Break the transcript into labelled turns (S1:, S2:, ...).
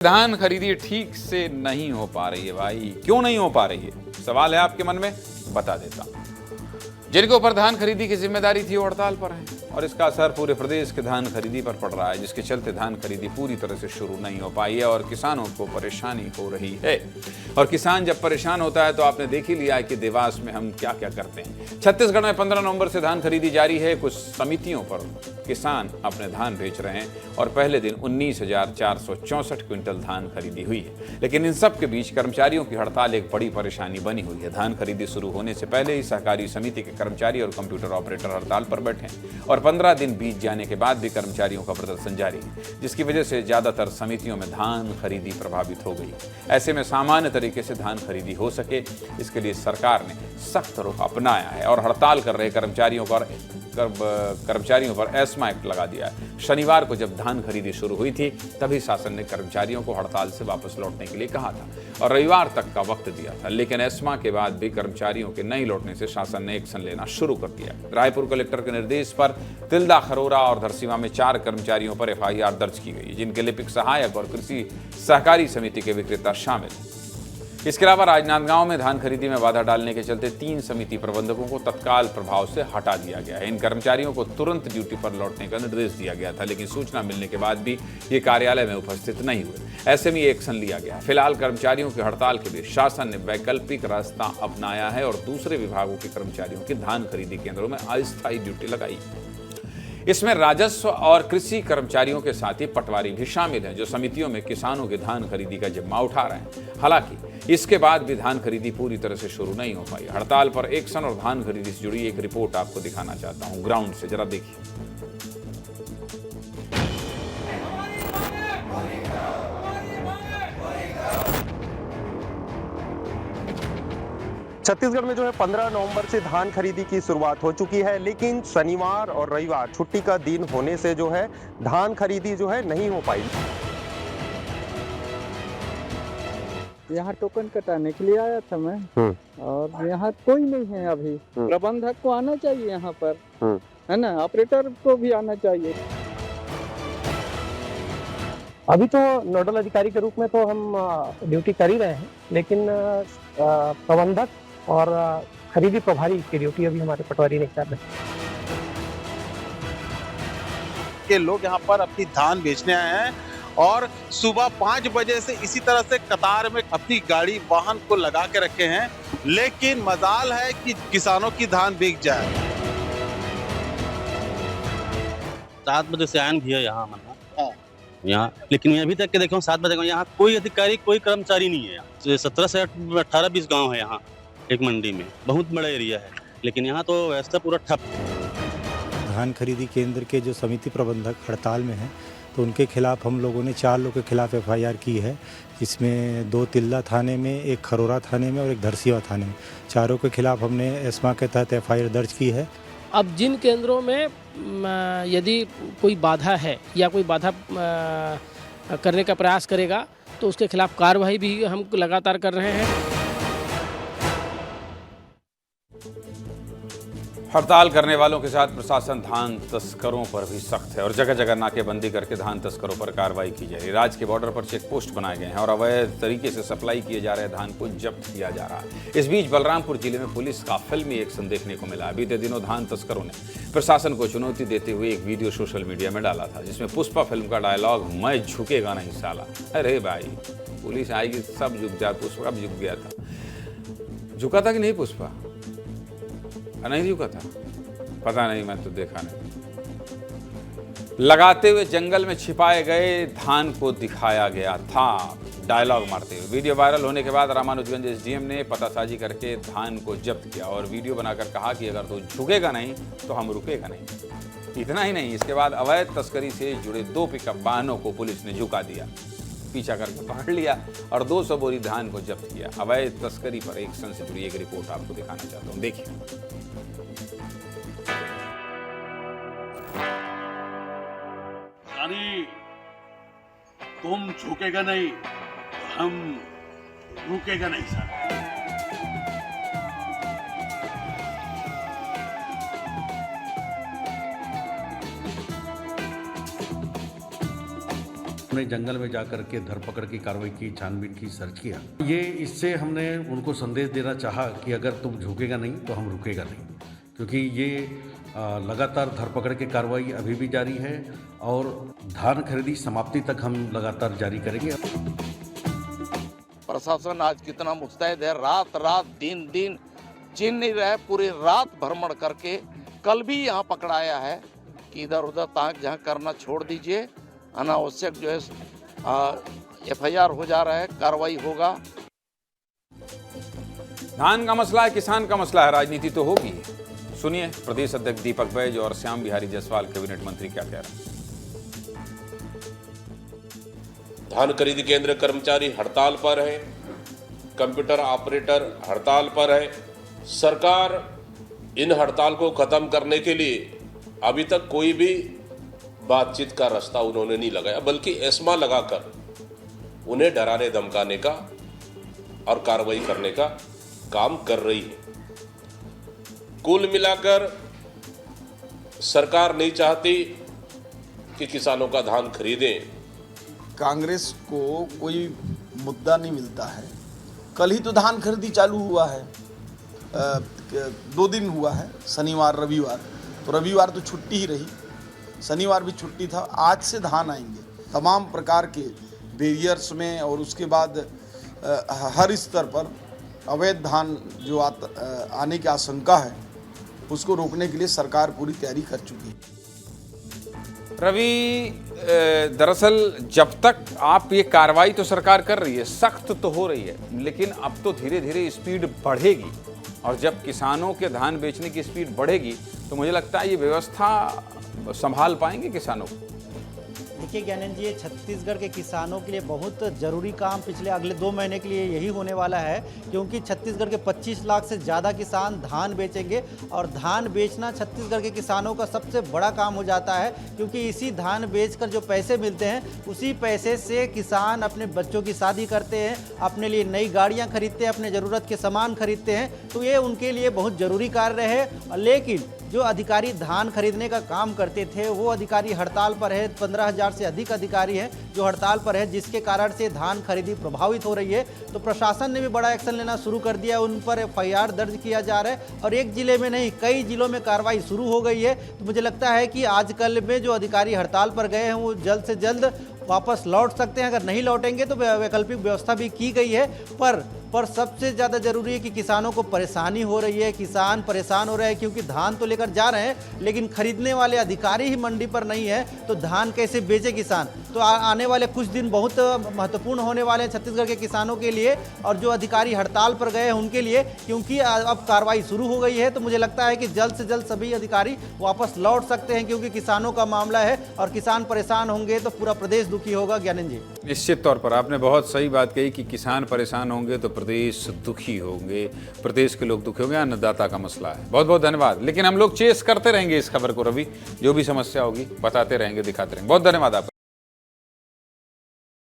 S1: धान खरीदी ठीक से नहीं हो पा रही है भाई। क्यों नहीं हो पा रही है, सवाल है आपके मन में, बता देता हूं। जिनके ऊपर धान खरीदी की जिम्मेदारी थी वो हड़ताल पर हैं और इसका असर पूरे प्रदेश के धान खरीदी पर पड़ रहा है, जिसके चलते धान खरीदी पूरी तरह से शुरू नहीं हो पाई है और किसानों को परेशानी हो रही है। और किसान जब परेशान होता है तो आपने देख ही लिया है कि देवास में हम क्या क्या करते हैं। छत्तीसगढ़ में 15 नवंबर से धान खरीदी जारी है। कुछ समितियों पर किसान अपने धान बेच रहे हैं और पहले दिन 19,464 क्विंटल धान खरीदी हुई है। लेकिन इन सब के बीच कर्मचारियों की हड़ताल एक बड़ी परेशानी बनी हुई है। धान खरीदी शुरू होने से पहले ही सहकारी समिति के कर्मचारी और कंप्यूटर ऑपरेटर हड़ताल पर बैठे हैं और 15 दिन बीत जाने के बाद भी कर्मचारियों का प्रदर्शन जारी है, जिसकी वजह से ज्यादातर समितियों में धान खरीदी प्रभावित हो गई। ऐसे में सामान्य तरीके से धान खरीदी हो सके, इसके लिए सरकार ने सख्त रुख अपनाया है और हड़ताल कर रहे कर्मचारियों पर एस्मा एक्ट लगा दिया है। शनिवार को जब धान खरीदी शुरू हुई थी तभी शासन ने कर्मचारियों को हड़ताल से वापस लौटने के लिए कहा था और रविवार तक का वक्त दिया था, लेकिन एस्मा के बाद भी कर्मचारियों के नहीं लौटने से शासन ने एक्शन लेना शुरू कर दिया। रायपुर कलेक्टर के निर्देश पर तिल्दा, खरोरा और धरसीवा में 4 कर्मचारियों पर एफआईआर दर्ज की गई, जिनके लिपिक सहायक और कृषि सहकारी समिति के विक्रेता शामिल। इसके अलावा राजनांदगांव में धान खरीदी में बाधा डालने के चलते 3 समिति प्रबंधकों को तत्काल प्रभाव से हटा दिया गया है। इन कर्मचारियों को तुरंत ड्यूटी पर लौटने का निर्देश दिया गया था, लेकिन सूचना मिलने के बाद भी ये कार्यालय में उपस्थित नहीं हुए। ऐसे में ये एक्शन लिया गया। फिलहाल कर्मचारियों की हड़ताल के लिए शासन ने वैकल्पिक रास्ता अपनाया है और दूसरे विभागों के कर्मचारियों की धान खरीदी केंद्रों में अस्थायी ड्यूटी लगाई। इसमें राजस्व और कृषि कर्मचारियों के साथ ही पटवारी भी शामिल हैं, जो समितियों में किसानों की धान खरीदी का जिम्मा उठा रहे हैं। हालांकि इसके बाद भी धान खरीदी पूरी तरह से शुरू नहीं हो पाई। हड़ताल पर एक्शन और धान खरीदी से जुड़ी एक रिपोर्ट आपको दिखाना चाहता हूं ग्राउंड से, जरा देखिए।
S2: छत्तीसगढ़ में जो है 15 नवंबर से धान खरीदी की शुरुआत हो चुकी है, लेकिन शनिवार और रविवार छुट्टी का दिन होने से जो है धान खरीदी जो है नहीं हो पाई।
S3: यहाँ टोकन कटाने के लिए आया था मैं और यहाँ कोई नहीं है अभी। प्रबंधक को आना चाहिए यहाँ पर, है ना, ऑपरेटर को भी आना चाहिए।
S4: अभी तो नोडल अधिकारी के रूप में तो हम ड्यूटी कर ही रहे हैं, लेकिन प्रबंधक और खरीदी प्रभारी की ड्यूटी अभी हमारे पटवारी नहीं कर रहे
S5: के लोग यहाँ पर अपनी धान बेचने आए हैं और सुबह 5 बजे से इसी तरह से कतार में अपनी गाड़ी वाहन को लगा के रखे हैं, लेकिन मजाल है कि किसानों की धान बिक जाए।
S6: 7 बजे से आयन भी है यहाँ, लेकिन अभी तक के देखो 7 बजे यहाँ कोई अधिकारी कोई कर्मचारी नहीं है। 17 से 18-20 गांव है यहाँ एक मंडी में, बहुत बड़ा एरिया है, लेकिन यहाँ तो व्यवस्था पूरा ठप।
S7: धान खरीदी केंद्र के जो समिति प्रबंधक हड़ताल में हैं, तो उनके खिलाफ हम लोगों ने 4 लोगों के खिलाफ एफआईआर की है, जिसमें 2 तिल्दा थाने में, 1 खरोरा थाने में और 1 धरसीवा थाने में। चारों के खिलाफ हमने एस्मा के तहत एफआईआर दर्ज की है।
S8: अब जिन केंद्रों में यदि कोई बाधा है या कोई बाधा करने का प्रयास करेगा तो उसके खिलाफ कार्रवाई भी हम लगातार कर रहे हैं।
S1: हड़ताल करने वालों के साथ प्रशासन धान तस्करों पर भी सख्त है और जगह जगह नाकेबंदी करके धान तस्करों पर कार्रवाई की जा रही है। राज्य के बॉर्डर पर चेक पोस्ट बनाए गए हैं और अवैध तरीके से सप्लाई किए जा रहे धान को जब्त किया जा रहा है। इस बीच बलरामपुर जिले में पुलिस का फिल्मी एक्शन देखने को मिला। बीते दिनों धान तस्करों ने प्रशासन को चुनौती देते हुए एक वीडियो सोशल मीडिया में डाला था, जिसमें पुष्पा फिल्म का डायलॉग मैं झुकेगा नहीं साला। अरे भाई, पुलिस आएगी सब झुक जाए। पुष्पा कब झुक गया था? झुका था कि नहीं पुष्पा? नहीं झुका था, पता नहीं, मैं तो देखा नहीं। लगाते हुए जंगल में छिपाए गए धान को दिखाया गया था डायलॉग मारते हुए। वीडियो वायरल होने के बाद रामानुजगंज एसडीएम ने पतासाजी करके धान को जब्त किया और वीडियो बनाकर कहा कि अगर तू झुकेगा नहीं तो हम रुकेगा नहीं। इतना ही नहीं, इसके बाद अवैध तस्करी से जुड़े 2 पिकअप वाहनों को पुलिस ने झुका दिया, पीछा करके पकड़ लिया और 200 बोरी धान को जब्त किया। अवैध तस्करी पर एक्शन से जुड़ी एक रिपोर्ट आपको दिखाना चाहता हूं, देखिए।
S9: यानी तुम झुकेगा नहीं तो हम रुकेगा नहीं सर। हमने जंगल में जाकर के धरपकड़ की कार्रवाई की, छानबीन की, सर्च किया। ये इससे हमने उनको संदेश देना चाहा कि अगर तुम झुकेगा नहीं तो हम रुकेगा नहीं, क्योंकि ये लगातार धरपकड़ की कार्रवाई अभी भी जारी है और धान खरीदी समाप्ति तक हम लगातार जारी करेंगे।
S10: प्रशासन आज कितना मुस्तैद है, रात रात दिन दिन चिन नहीं रहे, पूरी रात भ्रमण करके कल भी यहाँ पकड़ाया है कि इधर उधर ताक झांक करना छोड़ दीजिए, अनावश्यक जो है FIR हो जा रहा है, कार्रवाई होगा।
S1: धान का मसला है, किसान का मसला है, राजनीति तो होगी। सुनिए प्रदेश अध्यक्ष दीपक बैज और श्याम बिहारी जायसवाल कैबिनेट मंत्री क्या कह रहे हैं।
S11: धान खरीदी केंद्र कर्मचारी हड़ताल पर है, कंप्यूटर ऑपरेटर हड़ताल पर है। सरकार इन हड़ताल को खत्म करने के लिए अभी तक कोई भी बातचीत का रास्ता उन्होंने नहीं लगाया, बल्कि एस्मा लगाकर उन्हें डराने धमकाने का और कार्रवाई करने का काम कर रही है। कुल मिलाकर सरकार नहीं चाहती कि किसानों का धान खरीदें।
S12: कांग्रेस को कोई मुद्दा नहीं मिलता है। कल ही तो धान खरीदी चालू हुआ है, 2 दिन हुआ है, शनिवार रविवार, तो रविवार तो छुट्टी ही रही, शनिवार भी छुट्टी था। आज से धान आएंगे तमाम प्रकार के बैरियर्स में, और उसके बाद हर स्तर पर अवैध धान जो आने की आशंका है उसको रोकने के लिए सरकार पूरी तैयारी कर चुकी है।
S1: रवि, दरअसल जब तक आप ये कार्रवाई तो सरकार कर रही है, सख्त तो हो रही है, लेकिन अब तो धीरे धीरे स्पीड बढ़ेगी, और जब किसानों के धान बेचने की स्पीड बढ़ेगी तो मुझे लगता है ये व्यवस्था संभाल पाएंगे किसानों को।
S13: देखिए ज्ञानंद जी, छत्तीसगढ़ के किसानों के लिए बहुत ज़रूरी काम पिछले अगले 2 महीने के लिए यही होने वाला है, क्योंकि छत्तीसगढ़ के 25 लाख से ज़्यादा किसान धान बेचेंगे, और धान बेचना छत्तीसगढ़ के किसानों का सबसे बड़ा काम हो जाता है, क्योंकि इसी धान बेचकर जो पैसे मिलते हैं उसी पैसे से किसान अपने बच्चों की शादी करते हैं, अपने लिए नई गाड़ियाँ खरीदते हैं, अपने ज़रूरत के सामान खरीदते हैं, तो ये उनके लिए बहुत ज़रूरी कार्य है। लेकिन जो अधिकारी धान खरीदने का काम करते थे वो अधिकारी हड़ताल पर है। 15,000 से अधिक अधिकारी हैं जो हड़ताल पर है, जिसके कारण से धान खरीदी प्रभावित हो रही है। तो प्रशासन ने भी बड़ा एक्शन लेना शुरू कर दिया, उन पर FIR दर्ज किया जा रहा है, और एक जिले में नहीं कई जिलों में कार्रवाई शुरू हो गई है। तो मुझे लगता है कि आजकल में जो अधिकारी हड़ताल पर गए हैं वो जल्द से जल्द वापस लौट सकते हैं। अगर नहीं लौटेंगे तो वैकल्पिक व्यवस्था भी की गई है, पर सबसे ज़्यादा ज़रूरी है कि किसानों को परेशानी हो रही है, किसान परेशान हो रहे हैं, क्योंकि धान तो लेकर जा रहे हैं लेकिन खरीदने वाले अधिकारी ही मंडी पर नहीं है, तो धान कैसे बेचे किसान। तो आने वाले कुछ दिन बहुत महत्वपूर्ण होने वाले हैं छत्तीसगढ़ के किसानों के लिए, और जो अधिकारी हड़ताल पर गए हैं उनके लिए, क्योंकि अब कार्रवाई शुरू हो गई है। तो मुझे लगता है कि जल्द से जल्द सभी अधिकारी वापस लौट सकते हैं, क्योंकि किसानों का मामला है और किसान परेशान होंगे तो पूरा प्रदेश दुखी होगा। ज्ञानंद जी,
S1: निश्चित तौर पर आपने बहुत सही बात कही कि किसान परेशान होंगे तो प्रदेश दुखी होंगे, प्रदेश के लोग दुखी होंगे, अन्नदाता का मसला है। बहुत बहुत धन्यवाद। लेकिन हम लोग चेस करते रहेंगे इस खबर को रवि, जो भी समस्या होगी बताते रहेंगे, दिखाते रहेंगे। बहुत धन्यवाद आपका।